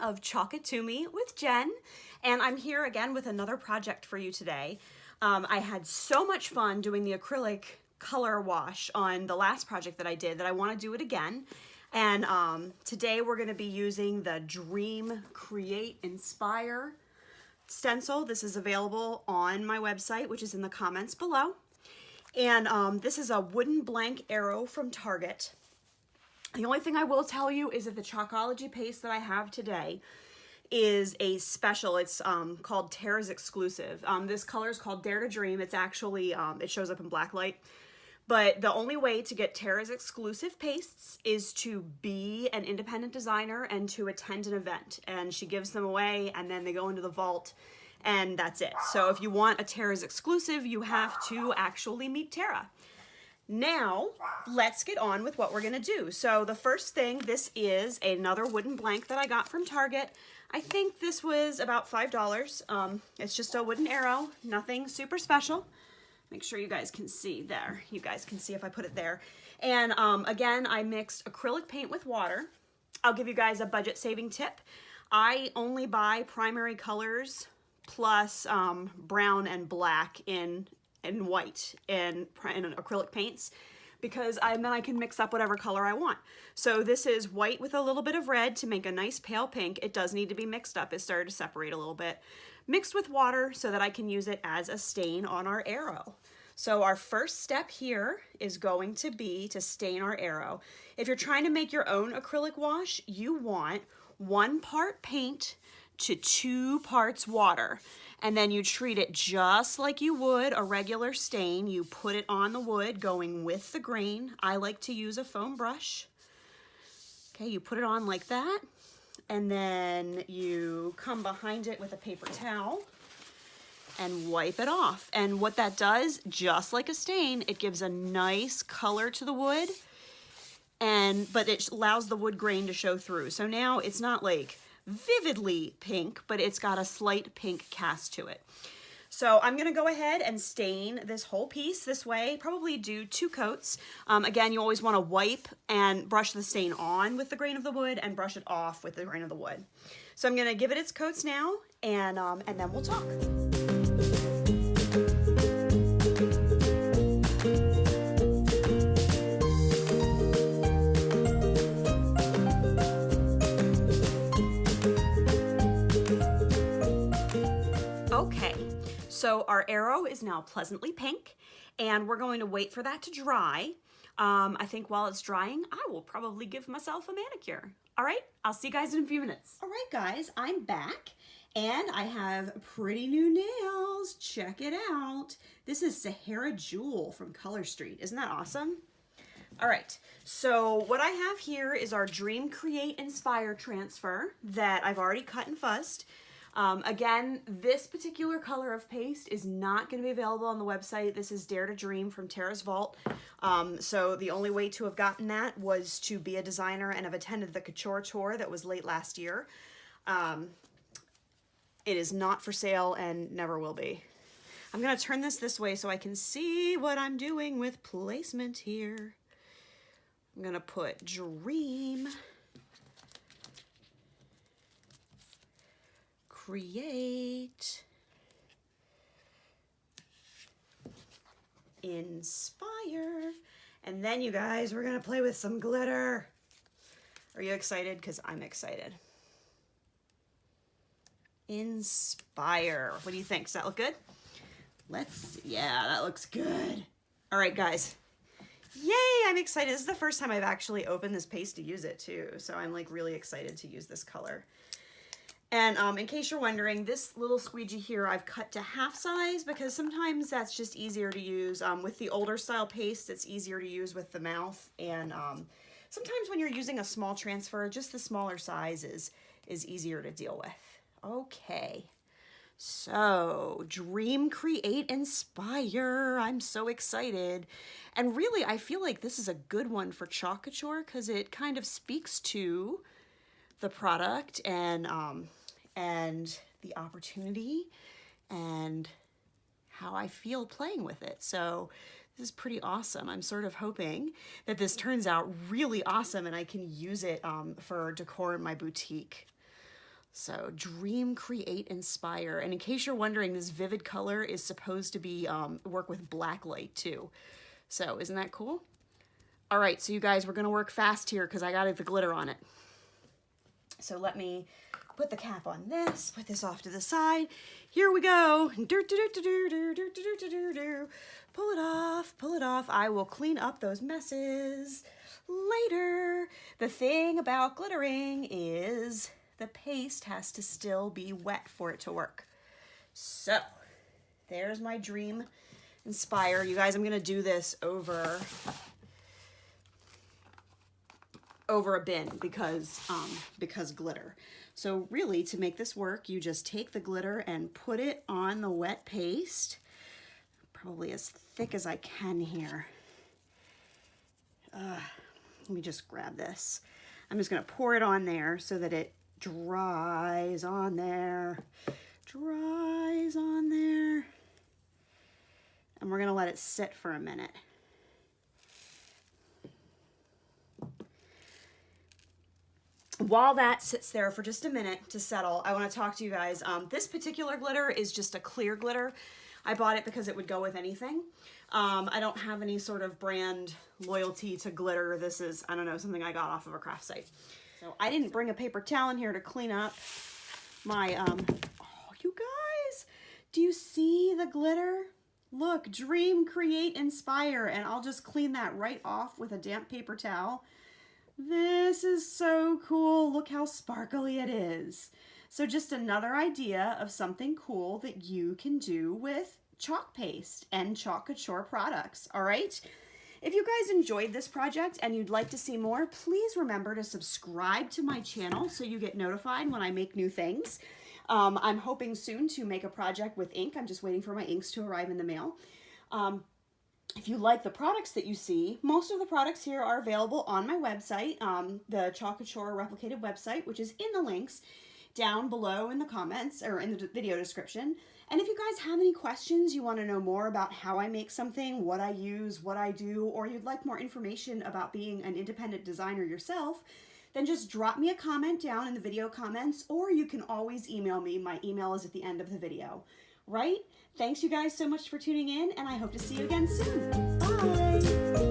of Chalk It To Me with Jen, and I'm here again with another project for you today. I had so much fun doing the acrylic color wash on the last project that I did that I want to do it again. And today we're going to be using the Dream Create Inspire stencil. This is available on my website, which is in the comments below. And this is a wooden blank arrow from Target. The only thing I will tell you is that the Chalkology paste that I have today is a special. It's called Tara's Exclusive. This color is called Dare to Dream. It's actually, it shows up in black light. But the only way to get Tara's exclusive pastes is to be an independent designer and to attend an event. And she gives them away and then they go into the vault and that's it. So if you want a Tara's exclusive, you have to actually meet Tara. Now, let's get on with what we're gonna do. So the first thing, this is another wooden blank that I got from Target. I think this was about $5. It's just a wooden arrow, nothing super special. Make sure you guys can see there. You guys can see if I put it there. And again, I mixed acrylic paint with water. I'll give you guys a budget saving tip. I only buy primary colors plus brown and black in white and acrylic paints, because then I can mix up whatever color I want. So this is white with a little bit of red to make a nice pale pink. It does need to be mixed up. It started to separate a little bit. Mixed with water so that I can use it as a stain on our arrow. So our first step here is going to be to stain our arrow. If you're trying to make your own acrylic wash, you want 1 part paint to 2 parts water. And then you treat it just like you would a regular stain. You put it on the wood going with the grain. I like to use a foam brush. Okay, you put it on like that. And then you come behind it with a paper towel and wipe it off. And what that does, just like a stain, it gives a nice color to the wood, but it allows the wood grain to show through. So now it's not like vividly pink, but it's got a slight pink cast to it. So I'm gonna go ahead and stain this whole piece this way, probably do 2 coats. Again, you always wanna wipe and brush the stain on with the grain of the wood and brush it off with the grain of the wood. So I'm gonna give it its coats now and then we'll talk. Okay. So our arrow is now pleasantly pink and we're going to wait for that to dry. I think while it's drying, I will probably give myself a manicure. All right, I'll see you guys in a few minutes. All right, guys, I'm back and I have pretty new nails. Check it out. This is Sahara Jewel from Color Street. Isn't that awesome? All right, so what I have here is our Dream Create Inspire transfer that I've already cut and fuzzed. Again, this particular color of paste is not going to be available on the website. This is Dare to Dream from Tara's Vault. So the only way to have gotten that was to be a designer and have attended the Couture tour that was late last year. It is not for sale and never will be. I'm going to turn this way so I can see what I'm doing with placement here. I'm going to put Dream Create Inspire, and then you guys, we're gonna play with some glitter. Are you excited? Because I'm excited. Inspire. What do you think? Does that look good? Let's see. Yeah, that looks good. All right, guys. Yay, I'm excited. This is the first time I've actually opened this paste to use it too, so I'm like really excited to use this color. And in case you're wondering, this little squeegee here I've cut to half size because sometimes that's just easier to use. With the older style paste, it's easier to use with the mouth. And sometimes when you're using a small transfer, just the smaller size is easier to deal with. Okay, so Dream Create Inspire. I'm so excited. And really, I feel like this is a good one for Chalk Couture because it kind of speaks to the product and the opportunity and how I feel playing with it. So this is pretty awesome. I'm sort of hoping that this turns out really awesome and I can use it for decor in my boutique. So dream, create, inspire. And in case you're wondering, this vivid color is supposed to be work with black light too. So isn't that cool? All right, so you guys, we're gonna work fast here because I got the glitter on it. So let me put the cap on this, put this off to the side. Here we go. Pull it off, pull it off. I will clean up those messes later. The thing about glittering is the paste has to still be wet for it to work. So there's my dream inspire. You guys, I'm gonna do this over a bin because glitter. So really, to make this work, you just take the glitter and put it on the wet paste, probably as thick as I can here. Let me just grab this. I'm just gonna pour it on there so that it dries on there, dries on there. And we're gonna let it sit for a minute. While that sits there for just a minute to settle, I want to talk to you guys. This particular glitter is just a clear glitter. I bought it because it would go with anything. I don't have any sort of brand loyalty to glitter. This is, I don't know, something I got off of a craft site. So I didn't bring a paper towel in here to clean up my, oh, you guys, do you see the glitter? Look, dream, create, inspire, and I'll just clean that right off with a damp paper towel. This is so cool. Look how sparkly it is. So just another idea of something cool that you can do with chalk paste and Chalk Couture products, all right? If you guys enjoyed this project and you'd like to see more, please remember to subscribe to my channel so you get notified when I make new things. I'm hoping soon to make a project with ink. I'm just waiting for my inks to arrive in the mail. If you like the products that you see, most of the products here are available on my website, the Chalk Couture replicated website, which is in the links down below in the comments or in the video description. And if you guys have any questions, you want to know more about how I make something, what I use, what I do, or you'd like more information about being an independent designer yourself, then just drop me a comment down in the video comments, or you can always email me. My email is at the end of the video, right? Thanks you guys so much for tuning in, and I hope to see you again soon. Bye!